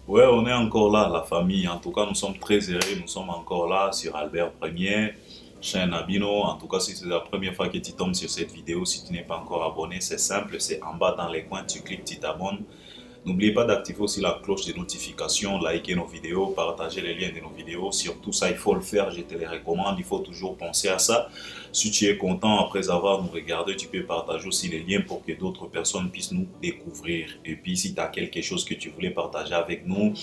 Ouais, on est encore là, la famille. En tout cas, nous sommes très heureux. Nous sommes encore là sur Albert Premier, chaîne Abino. En tout cas, si c'est la première fois que tu tombes sur cette vidéo, si tu n'es pas encore abonné, c'est simple. C'est en bas dans les coins, tu cliques, tu t'abonnes. N'oubliez pas d'activer aussi la cloche de notification, liker nos vidéos, partager les liens de nos vidéos. Surtout ça, il faut le faire, je te les recommande. Il faut toujours penser à ça. Si tu es content après avoir nous regardé, tu peux partager aussi les liens pour que d'autres personnes puissent nous découvrir. Et puis, si tu as quelque chose que tu voulais partager avec nous,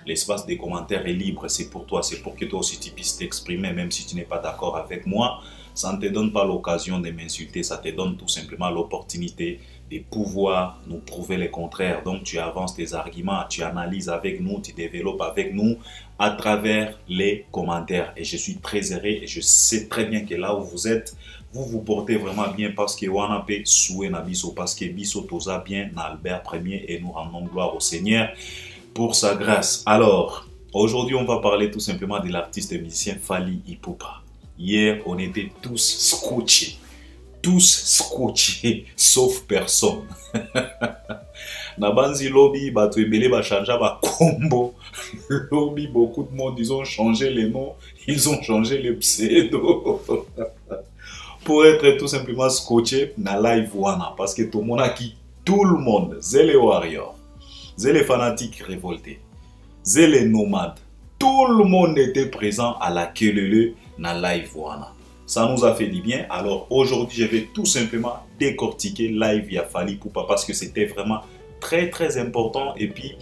l'espace des commentaires est libre. C'est pour toi, c'est pour que toi aussi tu puisses t'exprimer, même si tu n'es pas d'accord avec moi. Ça ne te donne pas l'occasion de m'insulter, ça te donne tout simplement l'opportunité de pouvoir nous prouver le contraire. Donc tu avances tes arguments, tu analyses avec nous, tu développes avec nous à travers les commentaires. Et je suis très heureux et je sais très bien que là où vous êtes, vous vous portez vraiment bien parce que wana pe soué na biso, parce que biso toza bien na Albert Premier et nous rendons gloire au Seigneur pour sa grâce. Alors, aujourd'hui on va parler tout simplement de l'artiste et musicien Fally Ipupa. Hier, on était tous scotchés, sauf personne. Nabanzi lobby, bato ebele ba changé ba combo. Lobby, beaucoup de monde, ils ont changé les noms, ils ont changé les pseudos. Pour être tout simplement scotché na live wana. Parce que tout le monde a qui, tout le monde, c'est les warriors, c'est les fanatiques révoltés, c'est les nomades. Tout le monde était présent à la Kelele na live wana. Ça nous a fait du bien. Alors aujourd'hui, je vais tout simplement décortiquer live via Fally Ipupa parce que c'était vraiment très important. Et puis,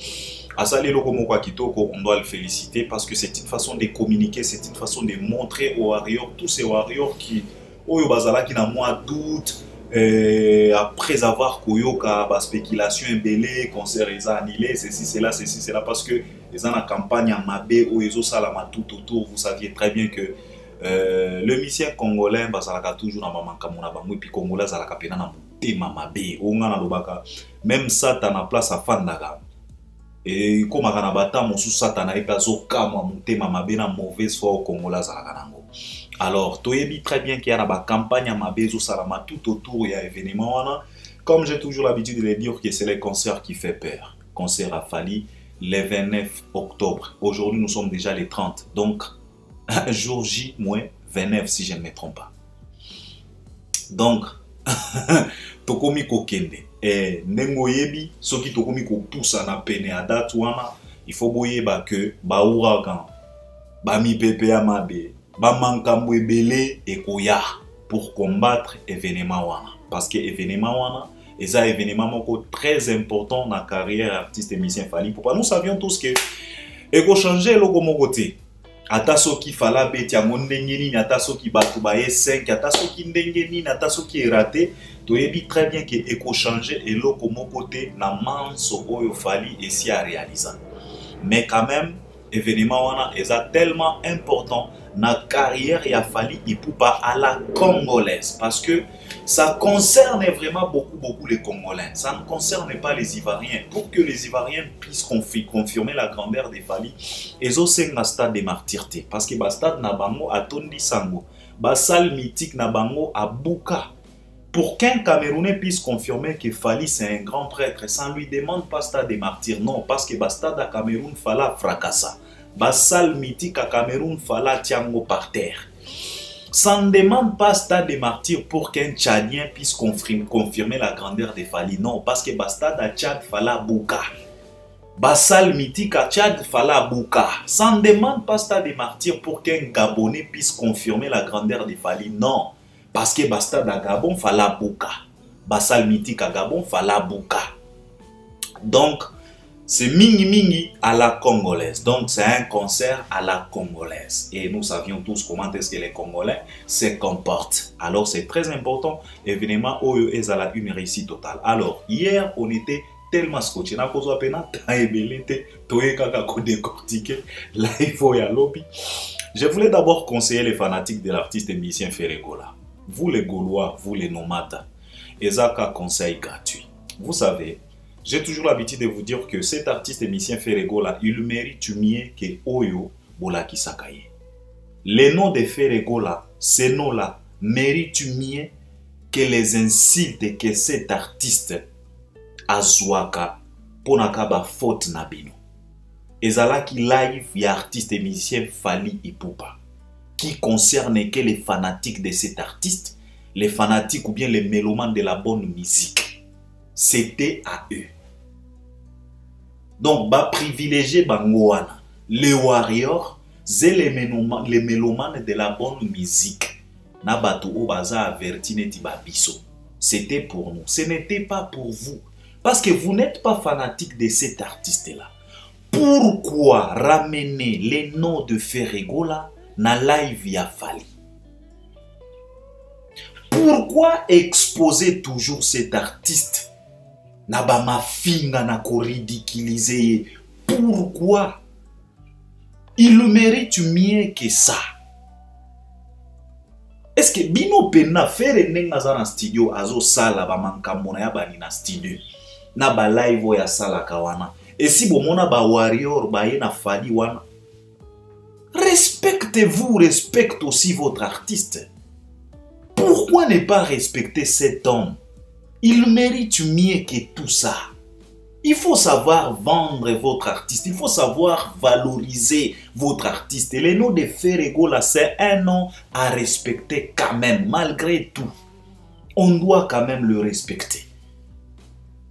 Asali Lokomokwa Kitoko, on doit le féliciter parce que c'est une façon de communiquer, c'est une façon de montrer aux warriors, tous ces warriors qui, Oyo Bazala, qui n'a moins doute, après avoir koyoka ba spéculation embellée, concert les annulés, ceci, cela, parce que les gens en campagne en Mabé, ou ils ont salama tout autour, vous saviez très bien que le musicien congolais bazalaka toujours na mamankamu na bango et puis congolais zalaka pena na motema mabe onga na lobaka même satan na place afandaka et komaka na bata mosusu satan ayebi azokamwa motema mabe na mauvaise foi congolais zalaka nango. Alors toyebi très bien qu'il y a na campagne mabe ezosalama tout autour ya événement wana. Comme j'ai toujours l'habitude de le dire que c'est les concerts qui fait peur. Concert à Fally le 29 octobre. Aujourd'hui nous sommes déjà les 30, donc jour J-29 si je ne me trompe pas. Donc, tokomi kokende. Et nengo yebi, soki tokomi ko poussa na pene à date wana, il faut boyeba que ba ouragan, ba mi pepe amabe, ba mankambo ebele ekoya pour combattre événement wana. Parce que événement wana, et ça événement moko très important dans la carrière artiste et musicien Fally Ipupa. Nous savions tous que eko changer loko moko te. Ata soki fala beti ya ndenge nini, ata soki bato baye 5, ata soki ndenge nini, ata soki erate, toyebi très bien que eko changer eloko moko te na manso oyo Fally esi a réaliser. Mais quand même, événement wana est tellement important na carrière ya Fally Ipupa à la congolaise parce que ça concerne vraiment beaucoup les Congolais. Ça ne concerne pas les Ivoiriens. Pour que les Ivoiriens puissent confirmer la grandeur de Fally, ils ont un stade de martyreté. Parce que le stade Nabango a Tondi Sango, le salle mythique Nabango a Bouka. Pour qu'un Camerounais puisse confirmer que Fally c'est un grand prêtre, ça ne lui demande pas stade de martyrs. Non, parce que le stade à Cameroun fala fracassa. Le salle mythique à Cameroun fala tiango par terre. Ça ne demande pas stade de martyrs pour qu'un Tchadien puisse confirmer la grandeur de Fally. Non, parce que stade à Tchad fala Bouka. Bassal mythique à Tchad fala Bouka. Ça ne demande pas stade de martyrs pour qu'un Gabonais puisse confirmer la grandeur de Fally. Non, parce que stade à Gabon fala Bouka. Bassal mythique à Gabon fala Bouka. Donc, c'est mingi à la congolaise. Donc, c'est un concert à la congolaise. Et nous savions tous comment est-ce que les Congolais se comportent. Alors, c'est très important. Évidemment, Oyo est à une réussite totale. Alors, hier, on était tellement scotché. Je voulais d'abord conseiller les fanatiques de l'artiste et musicien Ferregola. Vous les Gaulois, vous les nomades, Ezaka conseil gratuit. Vous savez, j'ai toujours l'habitude de vous dire que cet artiste et musicien Ferregola, il mérite mieux que Oyo Bolaki Sakaye. Les noms de Ferregola, ces noms-là, méritent mieux que les insultes que cet artiste Azwaka Ponakaba faute Nabino. ezalaki live ya artiste et musicien Fally Ipupa, qui concerne que les fanatiques de cet artiste, les fanatiques ou bien les mélomanes de la bonne musique. C'était à eux. Donc, ba privilégié bangoana, les warriors, c'est les mélomanes de la bonne musique. Na bato o baza averti neti babiso. C'était pour nous. Ce n'était pas pour vous. Parce que vous n'êtes pas fanatique de cet artiste-là. Pourquoi ramener les noms de Ferregola na live ya Fally? Pourquoi exposer toujours cet artiste? Na ba mafinga na ko ridiculiser. Pourquoi? Il mérite mieux que ça. Est-ce que bino pena faire nenga za na studio azo sala ba mankamona ya bani na studio na ba live ya sala kawana? Et si bomona ba warrior ba ye na Fally wana, respectez-vous, respectez aussi votre artiste. Pourquoi ne pas respecter cet homme? Il mérite mieux que tout ça. Il faut savoir vendre votre artiste. Il faut savoir valoriser votre artiste. Et le nom de Ferregola, c'est un nom à respecter quand même, malgré tout. On doit quand même le respecter.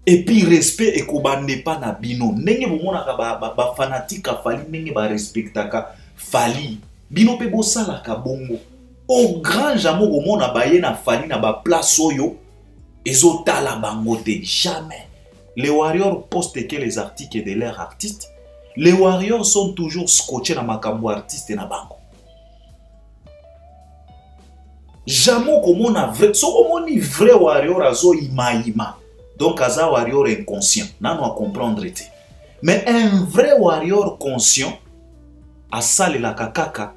Et puis, respect et kobande pas na bino. Nenge bomona ba fanatique a Fally, nenge ba respectaka Fally. Bino pe bosala ka bongo. Au grand jamo bomona ba ye na Fally na ba place oyo. Ezotala bangote jamais. Les warriors postent que les articles de leurs artistes. Les warriors sont toujours scotchés dans makambo artiste na bango. Jamais comme on a vrai, so comme on est vrai warrior azo ima. Donc aza warrior inconscient, nan on comprendre été. Mais un vrai warrior conscient a sale la kakaka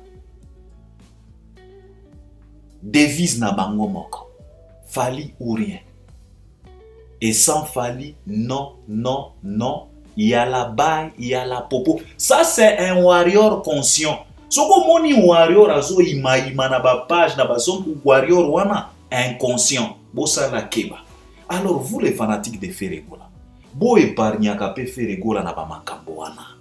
devise na bango moko. Fally ou rien. Et sans Fally, non, non, non. Il y a la baille, il y a la popo. Ça, c'est un warrior conscient. So comme on warrior azo ima na ba page na ba son warrior wana inconscient. Bossa la keba. Alors vous les fanatiques de Ferregola, bo épargner kapé Ferregola na ba makambo wana.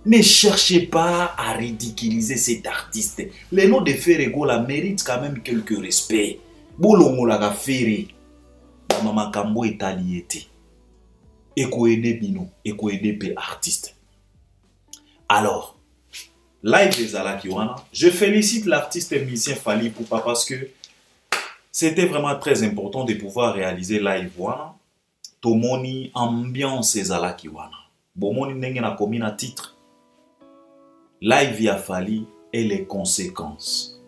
Ne cherchez pas à ridiculiser cet artiste. Le nom de Ferregola mérite quand même quelques respects. Bolongo la ka Ferre. Mama Kambo est allié. Eko ede bino, eko ede pe artiste. Alors, live des Alakiwana, je félicite l'artiste et musicien Fally Ipupa parce que c'était vraiment très important de pouvoir réaliser live wana. Tomoni ambiance des Alakiwana. Bomoni nenge na komi na titre. Live ya Fally et les conséquences.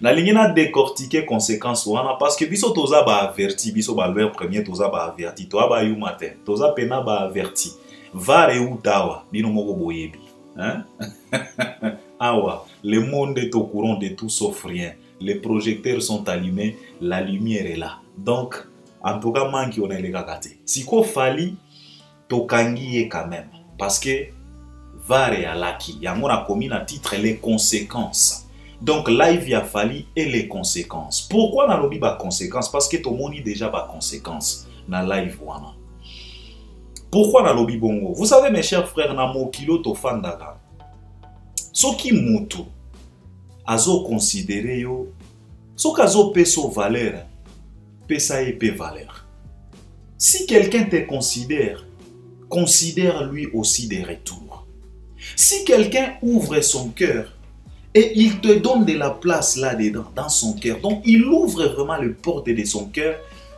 Na lingina décortiquer conséquences wana parce que biso toza ba averti, biso ba leur premier toza ba averti, toza ba yu matin, toza pena ba averti. Vare utawa, bino moko boyebi, hein? Awa, le monde est au courant de tout sauf rien. Les projecteurs sont allumés, la lumière est là. Donc, en tout cas, manki on a les gagate. Si ko Fally tokangi quand même parce que vare alaki, yango na komi na titre les conséquences. Donc, live ya Fally et les conséquences. Pourquoi na lobi ba conséquences? Parce que tout le monde déjà ba conséquences na live wana. Pourquoi na lobi bongo? Vous savez mes chers frères, na mokilo to fandaga. Soki mutu azo considéré yo, soki azo peso valeur, pesa ye pe valeur. Si quelqu'un te considère, considère lui aussi des retours. Si quelqu'un ouvre son cœur, et il te donne de la place là-dedans, dans son cœur. Donc, il ouvre vraiment le porte de son cœur.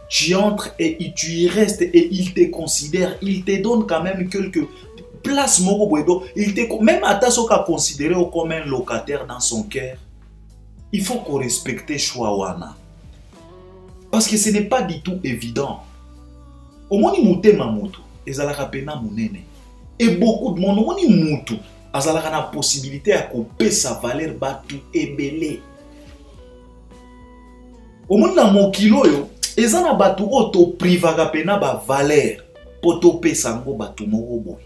Tu entres et tu y restes et il te considère. Il te donne quand même quelques places. Même à ta soka considéré comme un locataire dans son cœur. Il faut qu'on respecte Chouawana. Parce que ce n'est pas du tout évident. Au moins, il y a mamutu. Et beaucoup de monde, il y a azalaka na possibilité à couper sa valeur batu ebele. Au monde na mokilo yo, ezana batu auto privaga pena ba valeur poto pesa ngo batu moko boy.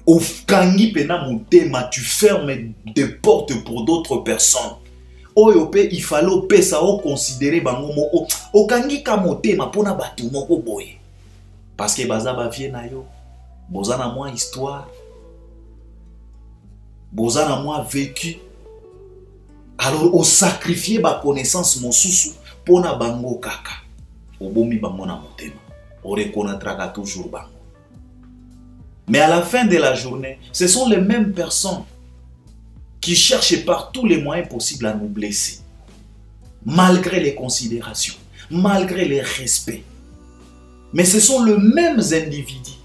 Au kangi pena mutema, tu fermes des portes pour d'autres personnes. oyo pe il fallait pesa o considérer bango mo okangi ka motema pona batu moko boye parce que baza ba vie na yo boza na moi histoire boza na moi vécu alors o sacrifier ba connaissance mosusu pona bango kaka obomi bango na motema o reconnaîtra toujours bango. Mais à la fin de la journée, ce sont les mêmes personnes qui cherchent par tous les moyens possibles à nous blesser. Malgré les considérations, malgré les respects. Mais ce sont les mêmes individus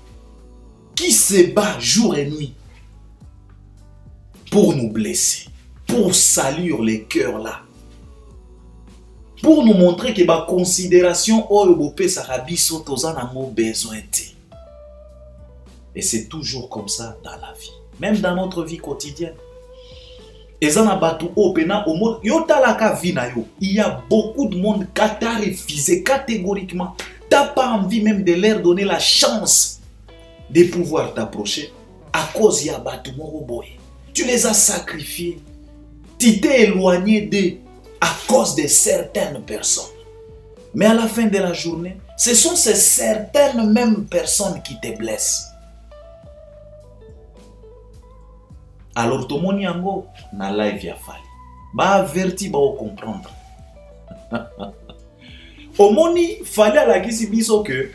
qui se battent jour et nuit pour nous blesser, pour salir les cœurs là. Pour nous montrer que ma considération oyo bopé sarabiso tozanango besoin té. Et c'est toujours comme ça dans la vie, même dans notre vie quotidienne. Il y a beaucoup de monde qui t'a refusé catégoriquement. Tu n'as pas envie même de leur donner la chance de pouvoir t'approcher à cause de Batu Moroboy. Tu les as sacrifiés. Tu t'es éloigné d'eux à cause de certaines personnes. Mais à la fin de la journée, ce sont ces certaines mêmes personnes qui te blessent. Alors, tout le monde yango na live ya fali. Ba averti ba o comprendre. Omoni fali à la kisi biso que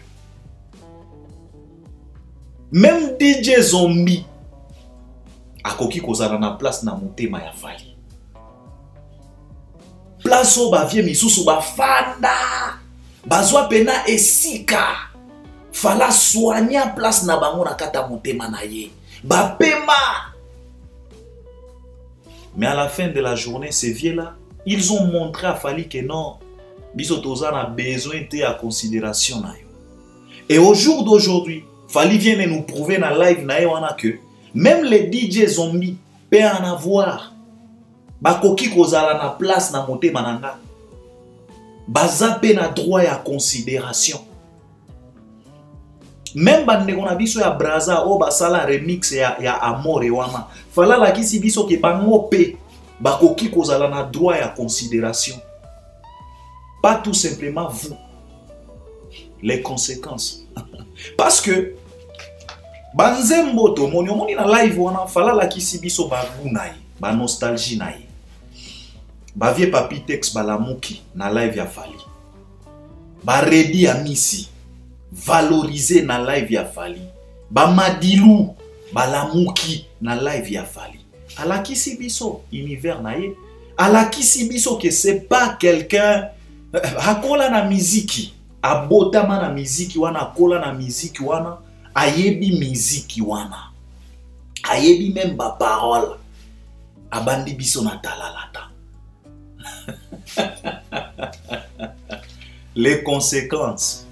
même DJ Zombie akoki kozala na place na motema ya fali. Place o ba vie misusu ba fanda. Bazwa pena esika. Fala soigner place na bango na kata motema na ye. Ba pema. Mais à la fin de la journée, ces vieux-là, ils ont montré à Fali que non, Bisotoza a besoin de à considération. Et au jour d'aujourd'hui, Fali vient de nous prouver dans la live que même les DJ zombies peuvent en avoir. Bakoki kozala na place na moté mananga. Bazape na droit à considération. Même bande qu'on a biso ya braza o basala remix ya Amor et Wama. Fala la kisi biso ke bango pe bakoki kozala na droit à considération. Pas tout simplement vous. Les conséquences. Parce que banzembo to moni na live wana fala la kisi biso ba bunai, ba nostalgie naï. Ba vie papi tex balamuki na live ya Fali. Ba redi amisi. Valoriser na live ya Fali. Ba madilu balamuki na live ya Fali. Alakisi biso univers na ye. Alakisi biso que c'est pas quelqu'un akola na miziki. Abotama na miziki wana akola na miziki wana ayebi miziki wana. Ayebi même ba parole. Abandi biso na talalata. Les conséquences.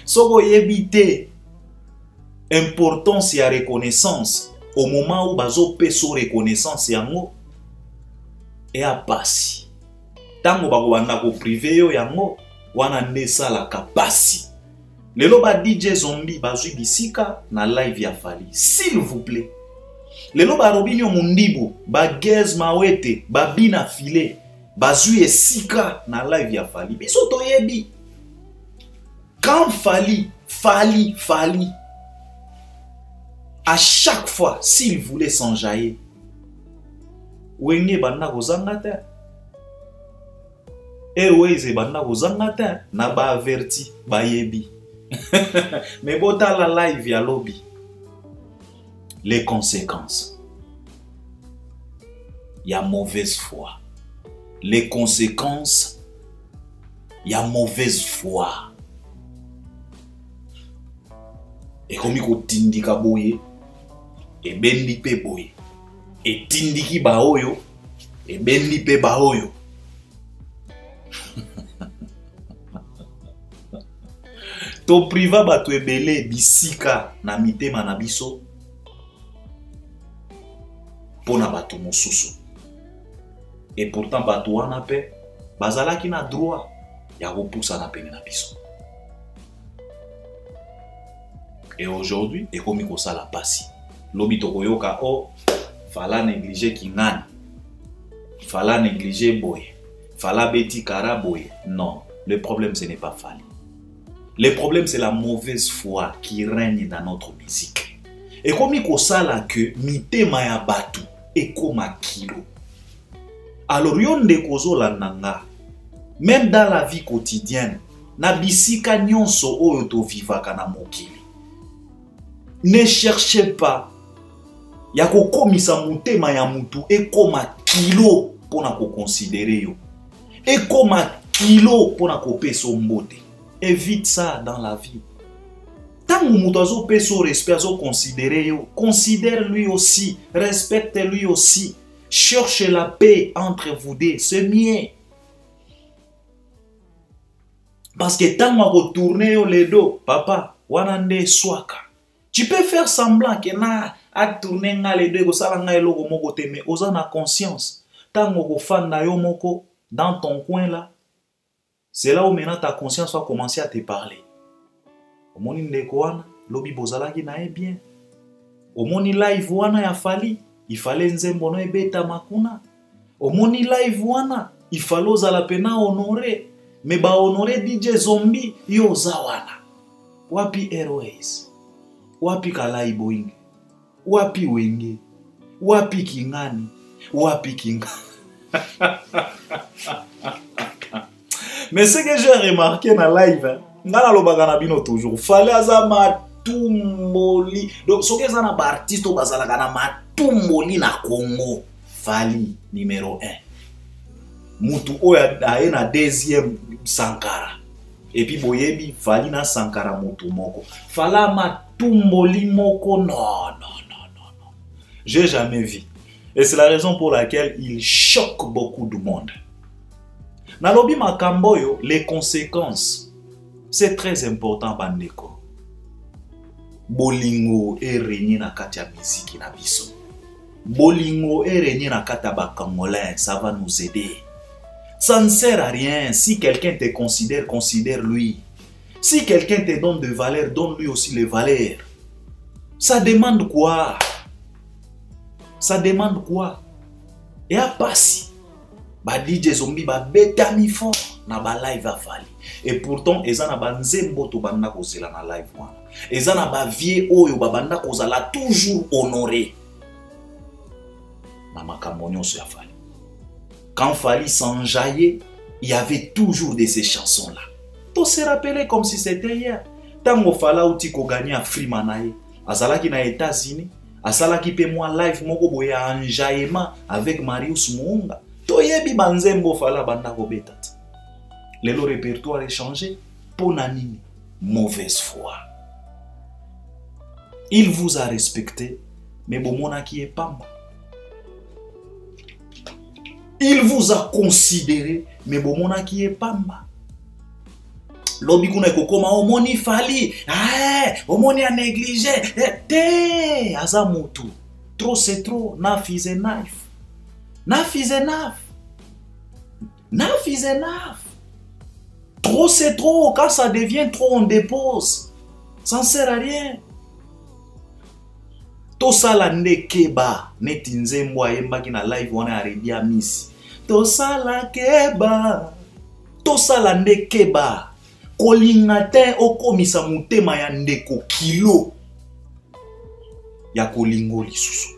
Soko yebite importance ya reconnaissance au moment où bazo peso reconnaissance yango et a passi. Tango bako banda ko privé yo yango wana ndesa la kapasi. Lelo ba DJ Zombie bazui bisika na live ya Fali. S'il vous plaît. Lelo ba Robinho Mundibu, ba Gez Mawete, ba Bina File, bazui esika na live ya Fali. Biso to yebi. Quand Fali, à chaque fois, s'il voulait s'enjailler, Wenge banda kozangata. Weze banda kozangata, na ba averti, ba yebi. Mais bota la live ya lobby. Les conséquences. Il y a mauvaise foi. Les conséquences, il y a mauvaise foi. Et comme il tindika boye, et bendi pe boye, et tindiki baoyo, et bendi pe baoyo. To priva batu ebele bisika na mitema na biso, pona batu mosusu. Et pourtant batu wana pe, bazalaki na droit, ya kopusa na pene na biso. Et aujourd'hui, et comme il la passi. Lobi tokoyoka o fala négliger kingani. fallait négliger boy, fallait bêti kara boy. Non, le problème ce n'est pas Fally. Le problème c'est la mauvaise foi qui règne dans notre musique. Et comme il y que mitema ya batu et comme kilo. Alors yonde kozo la nanga, même dans la vie quotidienne, na bisika nyonso oyo to vivaka na mokili. Ne cherchez pas ya kokomisa mutema ya mutu ekoma kilo pona ko considérer yo. Ekoma kilo pona ko peso mbote. Évite ça dans la vie. Tant que mutu azo peso respect azo considérer yo, considère lui aussi, respecte lui aussi. Cherche la paix entre vous deux, c'est mieux. Parce que tant que retourner les dos, papa, wanande swaka. Tu peux faire semblant que na a tourner les deux, ça nga eloko moko te, mais osa na conscience. Tant que fan na yo moko dans ton coin là, c'est là où maintenant ta conscience va commencer à te parler. Au moni ndeko wana, lobi bozalaki na e bien. Au moni live wana ya Fally, il fallait nzembo no ebeta makuna. Au moni live wana, il fallait ozala pena honorer. Mais ba honorer DJ Zombie yo zawana. Wapi Airways? Wapi Kalai Boing? Wapi Wenge? Wapi Kingani? Wapi Kinga? Mais ce que j'ai remarqué dans live, ngana lobaka na bino toujours, fallait azama tumboli. Donc ce que ça na ba artiste bazalaka na matumboli na Congo, Fally numéro 1. Mutu oya aye na deuxième Sankara. Et puis boyebi Fally na Sankara mutu moko. Fala matumboli moko, non. J'ai jamais vu. Et c'est la raison pour laquelle il choque beaucoup de monde. Nalobi makamboyo, les conséquences, c'est très important bandeko. Bolingo e régné na kati ya musique na biso. Bolingo e régné na kati ya bakangolais, ça va nous aider. Ça ne sert à rien. Si quelqu'un te considère, considère-lui. Si quelqu'un te donne de valeur, donne-lui aussi les valeurs. Ça demande quoi? Ça demande quoi? Et à passer, ba DJ Zombie ba beta mi fort na ba live a Fally. Et pourtant, eza na ba nzembo to banda kozela na live wana. Eza na ba vie oyo ba banda kozala toujours honoré. Na makambo nyonso ya Fally. Quand Fally s'enjaillait, il y avait toujours de ces chansons-là. Tout se rappelait comme si c'était hier. Tant que Fally outi ko gagner à Freemanaye, azalaki na États-Unis, asalaki pe moi live moko boye enjaillement avec Marius Muunga. Toyebi banzembo Fally banda ko betata. Le répertoire est changé. Pour nini? Mauvaise foi. Il vous a respecté, mais bomona qui est pamba. Il vous a considéré, mais bomona qui est pamba. Lobi kuna kokoma omoni Fally, omoni a négligé, te azamutu. Trop c'est trop, enough is enough. Enough is enough. Enough is enough. Trop c'est trop, quand ça devient trop on dépose. Ça ne sert à rien. Tosala ndekeba neti nzembo ayembaki na live wana aredia miss. Tosala keba. Tosala ndekeba. Kolinga te okomisa mutema ya ndeko kilo ya kolingo lisusu.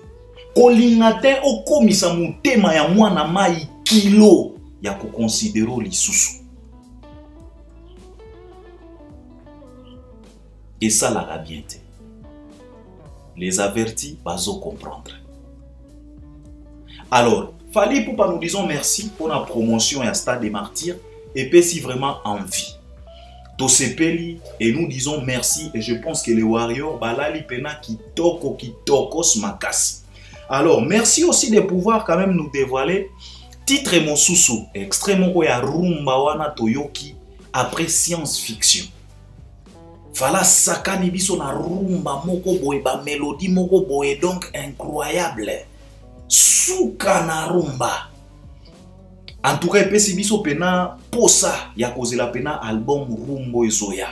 Kolinga te okomisa mutema ya mwana mai kilo ya kokonsidero lisusu. Et ça la bien te. Les avertis, bazo comprendre. Alors, Fally Ipupa, nous disons merci pour la promotion à Stade des Martyrs et puis si vraiment envie. Tosepeli et nous disons merci et je pense que les Warriors balali pena kitokos makasi. Alors, merci aussi de pouvoir quand même nous dévoiler titre mosusu extrêmement ya rumba wana toyoki après science-fiction. Fala sakani biso na rumba moko boye ba mélodie moko boye donc incroyable. Suka na rumba. En tout cas, pesi biso pena posa ya kozela pena album Rumbo Ezoya.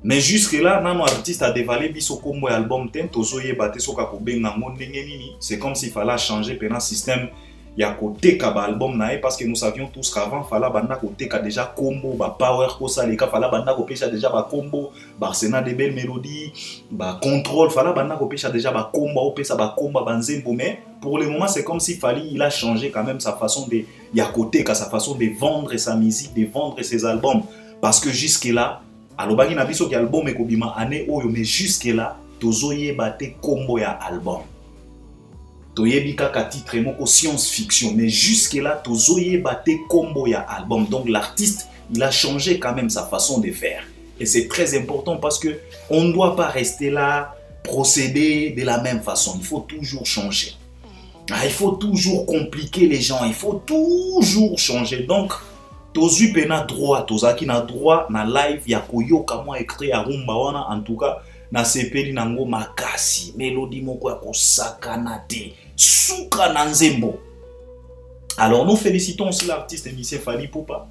Mais jusque là, nano artiste a dévalé biso kombo album ten tozoye bate soka ko benga ndenge nini. C'est comme s'il fallait changer pena système il y a côté kaba album nae parce que nous savions tous qu'avant fala banda côté ka déjà combo ba power ko salika fala banda ko pesha déjà ba combo ba Arsenal de belles mélodies ba contrôle fala banda ko pesha déjà ba combo o pesa ba combo ba nzembo. Mais pour le moment c'est comme si Fally il a changé quand même sa façon de il y a côté ka sa façon de vendre sa musique, de vendre ses albums, parce que jusque là alobaki na biso ki album ekobima année oyo, mais jusque là tozoye bate combo ya album. Toyebi kaka titre moko science fiction, mais jusque là tozoye bate combo ya album. Donc l'artiste il a changé quand même sa façon de faire, et c'est très important parce que on ne doit pas rester là procéder de la même façon. Il faut toujours changer, il faut toujours compliquer les gens, il faut toujours changer. Donc tozui pena droit, tozaki na droit na live ya koyoka mwa écrit ya rumba wana. En tout cas na sepeli nango makasi, mélodie moko ya kosakana te, suka na nzembo. Alors nous félicitons aussi l'artiste émissien Fally Ipupa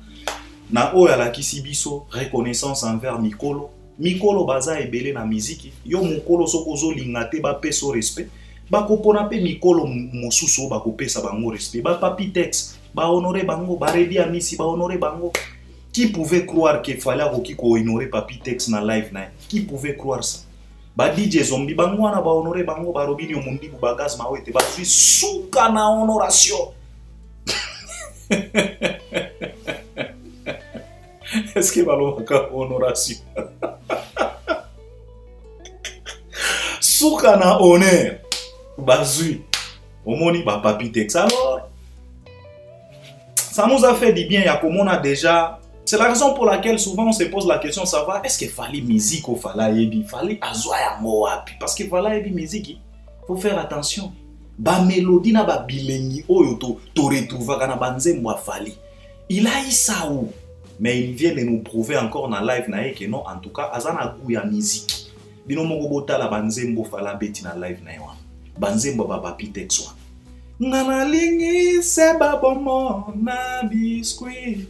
na oyo alakisi biso reconnaissance envers Mikolo. Mikolo baza ebele na miziki, yo mokolo soko ozolinga te bapeso respect, bakopona pe Mikolo mosusu bakopesa bango respect, ba Papitex ba honorer bango, ba Redi Amisi ba honorer bango. Qui pouvait croire que Fally akoki ko honorer Papitex na live na? Qui pouvait croire ça? Ba DJ Zombie bango wana ba honorer bango, ba Robinio Mundibu ba Gaz Mawete ba zui suka na honoration. Est-ce que balobaka honoration? Suka na honneur ba zui omoni ba Papitex. Alors ça nous a fait du bien, ya comme on a déjà. C'est la raison pour laquelle souvent on se pose la question de savoir est-ce que Fally musique ou Fally yebi, Fally azwa ya moapi, parce que Fally yebi musique, faut faire attention. Ba mélodie na ba bilengi oyo to retrouver kana banzembo Fally. Il a eu ça où, mais il vient de nous prouver encore dans live na que non, en tout cas azana goût ya musique. Bino moko botala banzembo Fally beti na live na yo. Banzembo ba Papitex wa. Ngana lingi seba bomo na biscuit,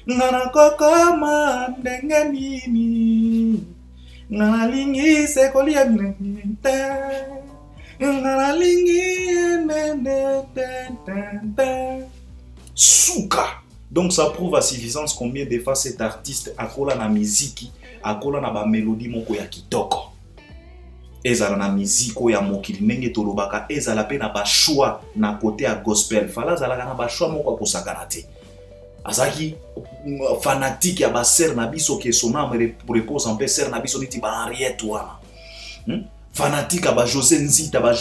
ngana koko mandenge nini, ngana lingi se kolia mnente, ngana lingi nende. Souka. Donc ça prouve à suffisance combien de fois cet artiste akola na miziki, akola na ba mélodie moko ya kitoko. Ezala na miziko ya mokili ndenge tolobaka, ezala pe na ba choix na côté ya gospel. Fally zala na ba choix moko kosakana te. Azaki fanatique ya ba sœur na biso ke sona repose en paix, sœur na biso niti ba Henriette wana. Fanatique ba José Nzita, ba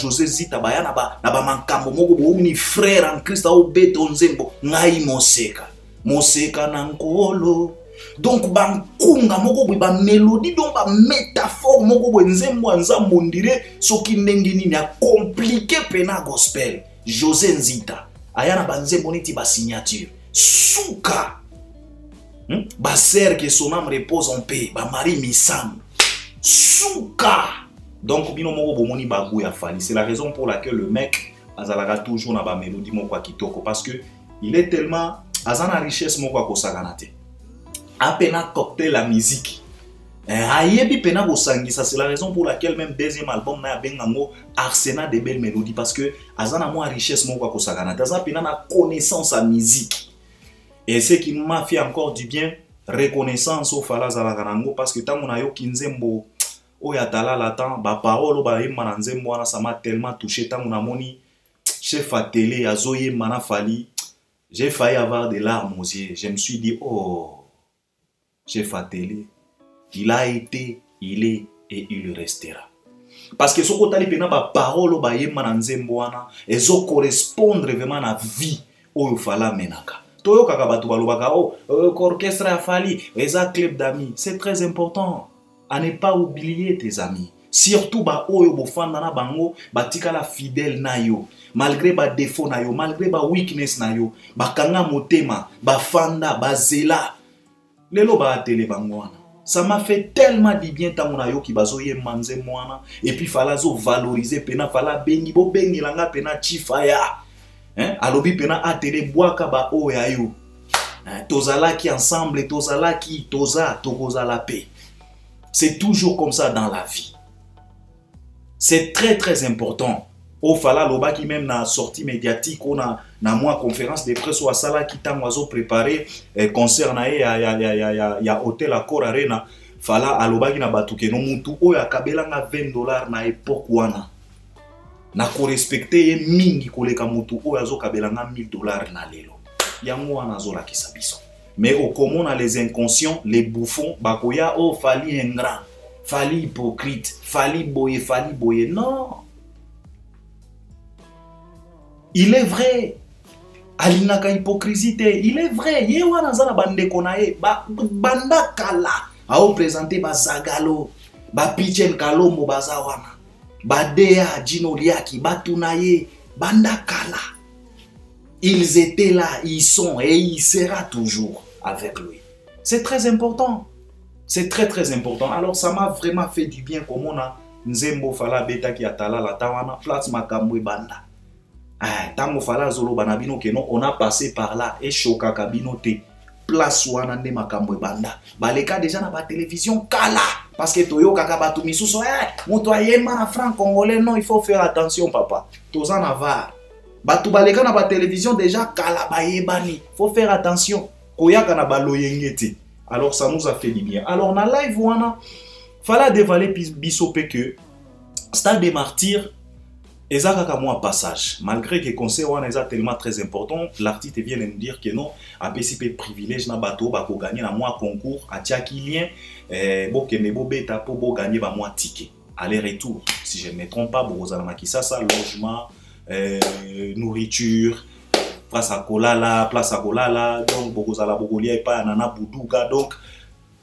ya na ba mankambo moko bo ni frère en Christ au beto nzembo ngai moseka na nkolo. Donc bankunga moko boy ba mélodie, donc ba métaphore moko boy nzembo nzambo ndire soki ndenge nini ya compliqué pena gospel. José Nzita ayana ba nzembo niti ba signature suka. Ba sœur que son âme repose en paix, ba Marie Misam suka. Donc bino moko bomoni ba goût ya Fally. C'est la raison pour laquelle le mec azalaka toujours na ba mélodie moko kitoko, parce que il est tellement azana richesse moko kosakana te. Apena cocktail la musique. Ayebi pena bosangisa. C'est la raison pour laquelle même deuxième album na bengango Arsenal de belles mélodies, parce que azana moi richesse moko kosakana. Azana pena na connaissance à musique. Et ce qui m'a fait encore du bien, reconnaissance au Fally zalakanango, parce que tant na yo kinzembo oya tala la temps ba parole ba yema na nzembo wana, ça m'a tellement touché. Tant na moni chef à télé azoye mana Fally, j'ai failli avoir des larmes aux yeux. Je me suis dit oh, chef à télé, il a été, il est et il restera. Parce que ce que tu as ba parole ba yema na nzembo wana ezo correspondre vraiment na vie oyo Fally menaka. Toyo kaka batu balobaka oh orchestre ya Fally, eza club d'amis. C'est très important à ne pas oublier tes amis. Surtout ba oyo bofanda na bango batika la fidèle na yo, malgré ba défaut na yo, malgré ba weakness na yo, bakanga motema, ba fanda, ba zela. Lelo ba télé bango wana. Ça m'a fait tellement du bien tango na yo ki bazoye manze mwana, et puis Fally zo valoriser pena Fally bengi bo bengi langa pena chifaya. Alobi pena a télé boaka ba oya yo. Tozalaki ensemble, tozalaki toza tokozala paix. C'est toujours comme ça dans la vie. C'est très très important Au fala loba qui même na sortie médiatique on a na moi conférence de presse ou à sala qui t'a oiseau préparé concert na ya hôtel Accor Arena fala aloba qui na batuke no mutu o ya kabela nga $20 na époque wana na ko respecter mingi koleka mutu o yazo kabela nga $1000 na lelo yango wana zo la kisabiso mais au commun les inconscients les bouffons bakoya o fali ingrat fali hypocrite fali boye non. Il est vrai. Alinaka hypocrisie, il est vrai. Ye wana zana bande konae banda kala. Ao présenter ba Zagalo, ba Pichen Kalombo bazawana. Ba Dea Gino Liaki, ba Tunaye, banda kala. Ils étaient là, ils sont et il sera toujours avec lui. C'est très important. C'est très important. Alors ça m'a vraiment fait du bien comme on a Nzembo fala beta ki atala la tawana flats makamwe banda. Tango fala zolo banabino keno on a passé par là et choka kabino te place wana nde makambo banda baleka déjà na ba télévision kala parce que toyo kaka batu misuso moto ayema na franc congolais non il faut faire attention papa tozan ava batu baleka na ba télévision déjà kala bayebani faut faire attention koyaka na baloyengeti alors ça nous a fait du bien alors na live wana fala dévaler bisope que Stade des Martyrs. Et ça, c'est un passage. Malgré que le conseil est tellement très important, l'artiste vient de nous dire que non, à PCP privilège na bateau, pour gagner un mois concours, à Tchakilien, pour gagner un mois ticket. Aller-retour, si je ne me trompe pas, pour ça, logement, nourriture, place à Kolala, donc pour pas Nana Boudouga, donc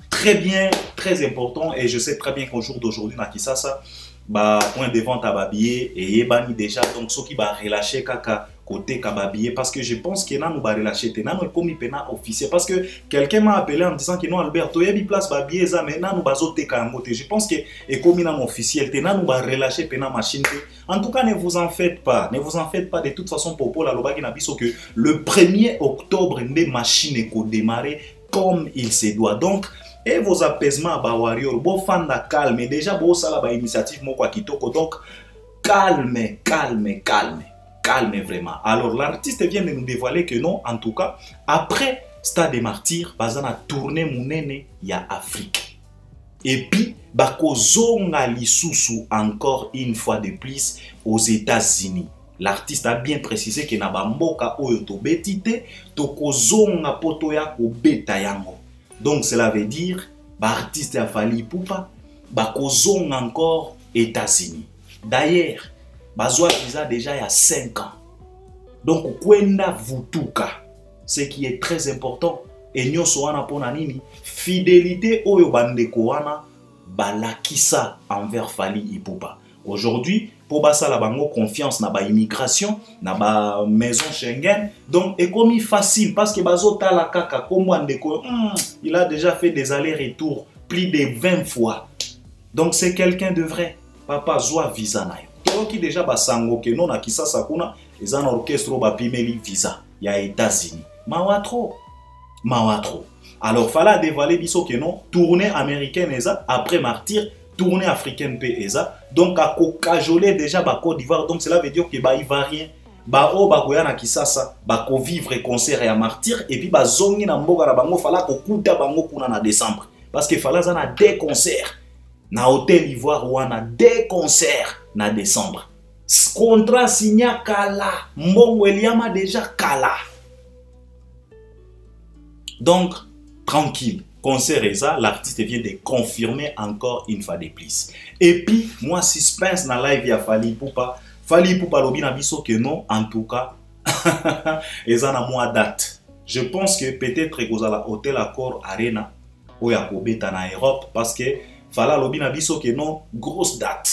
très bien, très important. Et je sais très bien qu'au jour d'aujourd'hui, na Kisasa, bah point de vente à babier et yebani déjà donc ceux qui va relâcher kaka côté kababier parce que je pense que nan nous va relâcher tenan nous comme pena officiel parce que quelqu'un m'a appelé en disant que non Alberto yebi place babier ça maintenant nous bazote kangote je pense que et comme nan officiel tenan nous va relâcher pena machine en tout cas ne vous en faites pas de toute façon pour la loba qui n'a biso que le 1er octobre les machines éco démarrer comme il se doit donc. Et vos apaisements, bah warrior, bon fan da calme, déjà bon ça là bah initiative mon quoi kitoko donc calme vraiment. Alors l'artiste vient de nous dévoiler que non, en tout cas après Stade des Martyrs, bazana tourné munene ya Afrique. Et puis bako zonga lisusu encore une fois de plus aux États-Unis. L'artiste a bien précisé que na ba mboka oyo to betite to kozonga poto ya ko beta yango. Donc cela veut dire, l'artiste a fallu poupa, bakozong encore États-Unis. D'ailleurs, Bazoa visa déjà il y a 5 ans. Donc kwenda vutuka, ce qui est très important. Et nyoso wana pona nini, fidélité oyo bandeko wana balakisa envers Fally Ipupa. Aujourd'hui, pour basa la bango confiance na ba immigration, na ba maison Schengen, donc est comme facile parce que bazo tala kaka comme ndeko, il a déjà fait des allers-retours plus de 20 fois. Donc c'est quelqu'un de vrai. Papa zoa visa na yo. Qui déjà basango ke non na kisasa kuna, les an orchestre ba pimeli visa ya États-Unis. Mawatro. Alors fallait dévoiler biso ke non, tournée américaine eza après Martyr. Tournée africaine PESA donc à cajolé déjà ba Côte d'Ivoire donc cela veut dire que ba ivoirien ba o ba goya na Kisasa ba ko vivre concert à Martyr et puis ba zongi na mboka na bango fala ko kuta bango kuna na décembre parce que fala za na des concerts na hôtel Ivoire wana des concerts na décembre contrat signa kala mbongo eliama déjà kala donc tranquille. Concert et ça, l'artiste vient de confirmer encore une fois de plus. Et puis, moi, suspense dans live, il y a Fally Ipupa lobi na biso que non, en tout cas, et ça na moi date. Je pense que peut-être que vous allez hôtel Accor Arena, ou ya kobeta na Europe, parce que Fally lobi na biso que non, grosse date.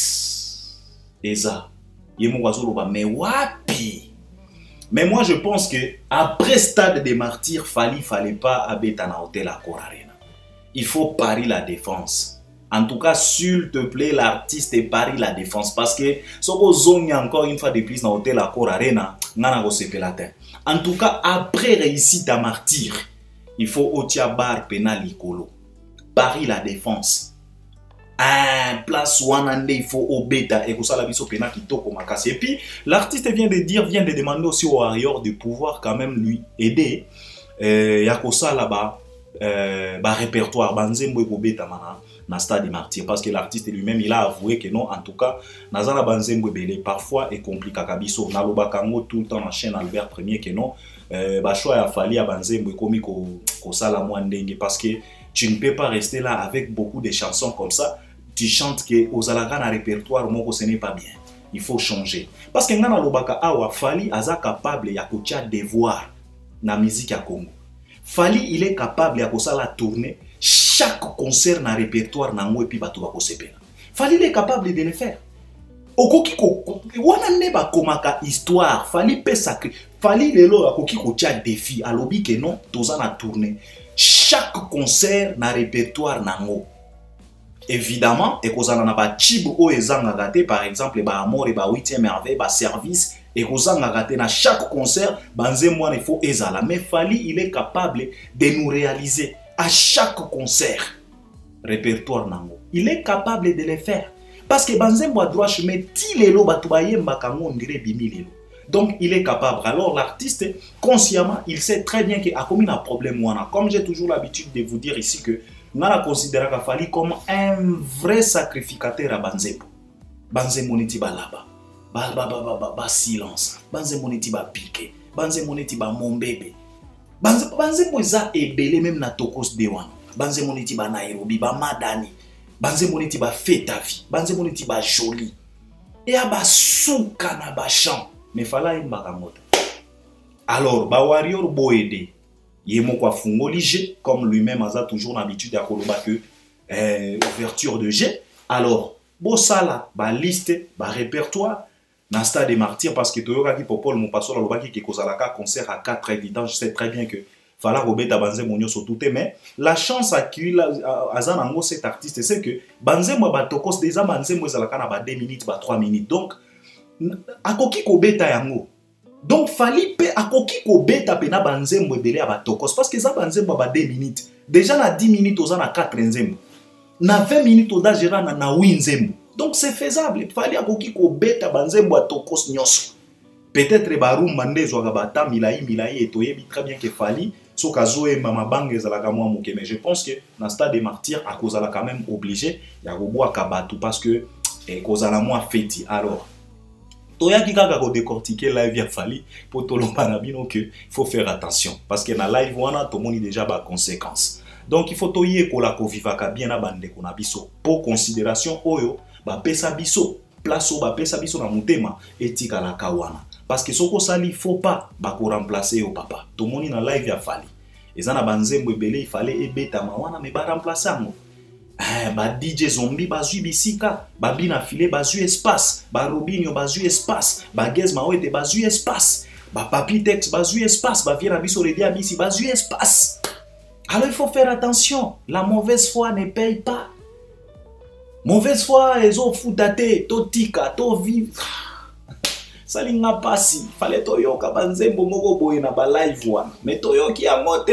Et ça, yemo wazoloba, mais wapi? Mais moi, je pense que après Stade des Martyrs, fallait pas habiter dans hôtel Accor Arena. Il faut parier la défense. En tout cas, s'il te plaît, l'artiste parie la défense. Parce que si vous avez encore une fois de plus dans l'hôtel Accor Arena, en tout cas, après réussite à Martyr, il faut au bar pénal icolo. Parie la défense. place one il faut au bêta et que ça la biso pena kitoko makasi. Et puis l'artiste vient de demander aussi au Warrior de pouvoir quand même lui aider yakosa là-bas répertoire banzembo ko bêta mana na Stade des Martyrs, parce que l'artiste lui-même il a avoué que non, en tout cas nazana banzembo belé parfois est compliqué kabiso na lobakango tout le temps en chaîne Albert Premier que non choix a fallu à banzembo komi ko sala ndenge, parce que tu ne peux pas rester là avec beaucoup de chansons comme ça. Tu chantes que aux alagana répertoire moko ce n'est pas bien. Il faut changer. Parce que ngana lobaka awa Fally aza capable ya kotia devoir na musique ya Congo. Fally il est capable ya kosala tourner chaque concert na répertoire na ngo et puis bato ba kosepela. Fally il est capable de le faire. Okoki ko wana ne ba komaka histoire. Fally pe sacré. Fally lelo akoki ko tia défi alobi que non toza na tourner chaque concert na répertoire na ngo. Évidemment, et qu'on a pas chibu o ezanga gâté par exemple ba amour et ba 8e merveille ba service et qu'on a gâté na chaque concert banze moi il faut ezala, mais Fally il est capable de nous réaliser à chaque concert répertoire nango. Il est capable de le faire parce que banze moi droit chemin ti lelo batubaye mbakango on dirait bimi lelo. Donc il est capable. Alors l'artiste consciemment, il sait très bien qu'il a commis un problème wana. Comme j'ai toujours l'habitude de vous dire ici que on a considéré Fally comme un vrai sacrificateur à banzembo. Banzembo neti ba laba. Ba silence. Banzembo neti ba piqué. Banzembo neti ba mon bébé. Banzembo za ebele même na tokos de wana. Banzembo neti ba Nairobi, ba Madani. Banzembo neti ba fait ta vie. Banzembo neti ba joli. Et a ba souka na ba chant. Mais Fally mbaka moto. Alors ba Warrior boede. Yemo kwa fungoli G, comme lui-même a toujours l'habitude à koloba que ouverture de G. Alors, bo sala, ba liste, ba répertoire, na Stade des Martyrs, parce que toyoka ki popol mon paso la loba ki kozalaka concert à 4 évidents, je sais très bien que Fala Robeta Banze Monyo so tout mais la chance à qui azanango cet artiste, c'est que Banze mo ba tokos déjà Banze mo zalaka na ba 2 minutes, ba 3 minutes. Donc, akoki ko beta yango. Donc Fally pe akoki ko beta pena banzembo ebele aba tokos parce que ça banzembo ba 2 minutes. Déjà na 10 minutes oza na 4 nzembo. Na 20 minutes oza gera na 8 nzembo. Donc c'est faisable. Fally akoki ko beta banzembo a tokos nyonso. Peut-être barumba ndezo ga bata milai et toyebi très bien que Fally so kazoe mama bange zalaka mwa moke, mais je pense que na Stade des Martyrs a kozala quand même obligé ya roboa kabatu parce que kozala mwa feti. Alors toya ki kaka ko décortiquer live ya Fally pour tolomba na bino que il faut faire attention parce que na live wana to moni déjà ba conséquences. Donc il faut toyer ko la ko vivaka bien na bande ko na biso pour considération oyo ba pesa biso place ba pesa biso na mutema etika la kawana parce que soko sali il faut pas ba ko remplacer au papa. To moni na live ya Fally ezana banzembo ebele il fallait ebeta mawana me ba remplacer ngo. Ba DJ Zombie bazu bisika, ba bina filé bazu espace, ba Robinho bazu espace, ba Gez Mawete bazu espace, ba Papi Tex bazu espace, ba Viera Biso Redia Bisi bazu espace. Alors il faut faire attention, la mauvaise foi ne paye pas. Mauvaise foi, ils ont foutate, to tika, to vive. Salinga pasi, fallait toyoka banzembo moko boye na ba live wana. Mais toyoki ya mote.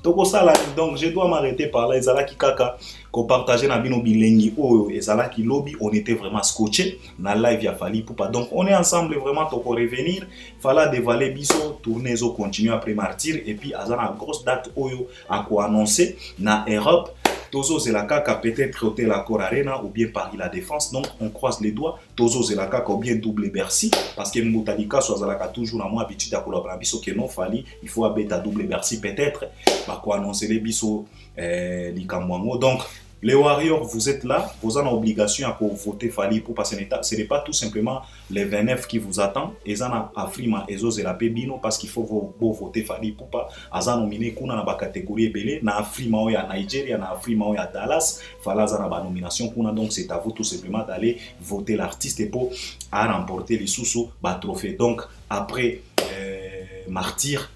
Donc je dois m'arrêter par là. Ezala ki kaka ko partager na bino bilengi oyo ezala ki lobby, on était vraiment scotché na live ya Fally Ipupa. Donc on est ensemble vraiment pour revenir. Fala dévaler biso tourner zo continuer après Martyr et puis azana grosse date oyo à quoi annoncer na Europe. Tozo Zelakaka peut-être Hôtel Accor Arena ou bien Paris La Défense. Donc on croise les doigts. Tozo Zelakaka ou bien double Bercy. Parce que Moutalika soit Zalaka toujours à moi habitude à collaborer biso que non Fally. Il faut à double Bercy peut-être. Bah quoi annoncer les biso Likamwango. Donc les Warriors, vous êtes là, vous avez l'obligation à voter Fally Ipupa parce que ce n'est pas tout simplement les 29 qui vous attendent. Et ça a Afrima et Zoze la Pebino parce qu'il faut voter Fally Ipupa. Aza nominé kuna na ba catégorie belé na Afrima ou ya Nigeria, na Afrima ou ya Dallas. Fala za na ba nomination kuna, donc c'est à vous tout simplement d'aller voter l'artiste pour à remporter les sous ba trophée. Donc après Martyr,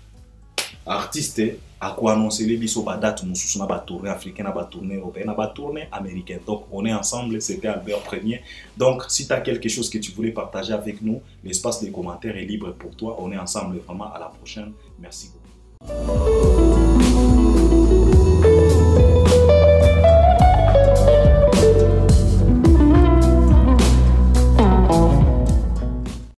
artiste à quoi annoncer les biso ba date nous sous na ba tournée africaine, na ba tournée européenne, na ba tournée américaine. Donc on est ensemble, c'était Albert Premier. Donc si tu as quelque chose que tu voulais partager avec nous, l'espace des commentaires est libre pour toi. On est ensemble vraiment, à la prochaine. Merci beaucoup.